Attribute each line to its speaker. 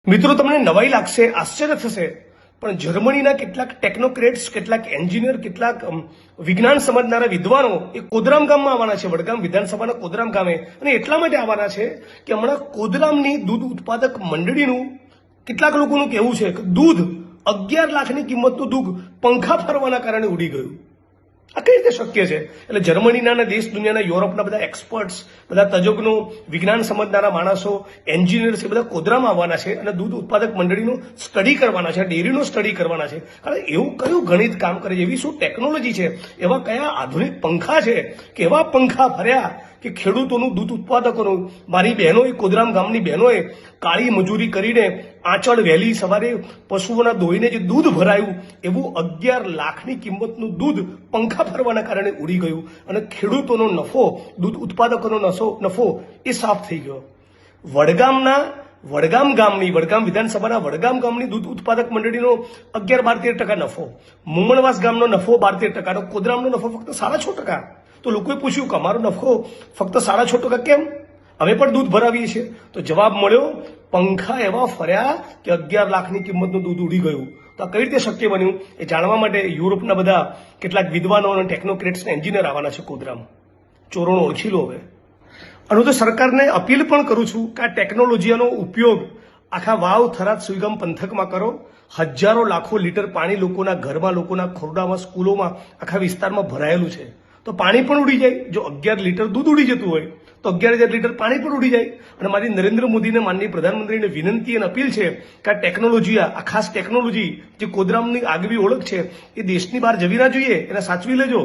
Speaker 1: મિત્રો તમને નવાઈ લાગશે, આશ્ચર્ય થશે, પણ જર્મનીના કેટલાક ટેકનોક્રેટ્સ, કેટલાક એન્જિનિયર, કેટલાક વિજ્ઞાન સમજનારા વિદ્વાનો એ કોદરામ ગામમાં આવવાના છે, વડગામ વિધાનસભાના કોદરામ ગામે. અને એટલા માટે આવવાના છે કે હમણાં કોદરામની દૂધ ઉત્પાદક મંડળીનું કેટલાક લોકોનું કહેવું છે કે દૂધ 11 લાખની કિંમતનું દૂધ પંખા ફરવાના કારણે ઉડી ગયું. આ કઈ રીતે શક્ય છે? એટલે જર્મનીના, દેશ દુનિયાના, યુરોપના બધા એક્સપર્ટ્સ, બધા તજજ્ઞો, વિજ્ઞાન સમજનારા માણસો, એન્જિનિયર્સ એ બધા કોદરામાં આવવાના છે અને દૂધ ઉત્પાદક મંડળીનું સ્ટડી કરવાના છે, ડેરીનો સ્ટડી કરવાના છે. કારણ એવું કયું ગણિત કામ કરે છે, એવી શું ટેકનોલોજી છે, એવા કયા આધુનિક પંખા છે કે એવા પંખા ફર્યા કે ખેડૂતોનું, દૂધ ઉત્પાદકોનું, મારી બહેનોએ, કોદરામ ગામની બહેનોએ કાળી મજૂરી કરીને આંચળ વહેલી સવારે પશુઓના દોઈને જે દૂધ ભરાયું એવું 11 લાખની કિંમતનું દૂધ પંખા ફરવાના કારણે ઉડી ગયું અને ખેડૂતોનો નફો, દૂધ ઉત્પાદકોનો નફો એ સાફ થઈ ગયો. વડગામ વિધાનસભાના વડગામ ગામની દૂધ ઉત્પાદક મંડળીનો 11-12% નફો, મુમણવાસ ગામનો નફો 12-13%, કોદરામનો નફો ફક્ત 6.5%. તો લોકોએ પૂછ્યું કે અમારો નફો ફક્ત 6.5% કેમ? અમે પણ દૂધ ભરાવીએ છીએ. તો જવાબ મળ્યો, પંખા એવા ફર્યા કે 11 લાખની કિંમતનું દૂધ ઉડી ગયું. તો આ કઈ રીતે શક્ય બન્યું એ જાણવા માટે યુરોપના બધા કેટલાક વિદ્વાનો અને ટેકનોક્રેટ્સ એન્જિનિયર આવવાના છે કોદરામ. ચોરોનો ઓળખી લો હવે. અને હું તો સરકારને અપીલ પણ કરું છું કે આ ટેકનોલોજીનો ઉપયોગ આખા વાવ, થરાદ, સુઈગામ પંથકમાં કરો. હજારો લાખો લીટર પાણી લોકોના ઘરમાં, લોકોના ખોરડામાં, સ્કૂલોમાં, આખા વિસ્તારમાં ભરાયેલું છે. તો પાણી પણ ઉડી જાય. જો 11 લીટર દૂધ ઉડી જતું હોય તો 11,000 લીટર પાણી પણ ઉડી જાય. અને મારી નરેન્દ્ર મોદીને, માનનીય પ્રધાનમંત્રીને વિનંતી અને અપીલ છે કે આ ટેકનોલોજી, આ ખાસ ટેકનોલોજી જે કોદરામની આગવી ઓળખ છે, એ દેશની બહાર જવી ના જોઈએ. એને સાચવી લેજો.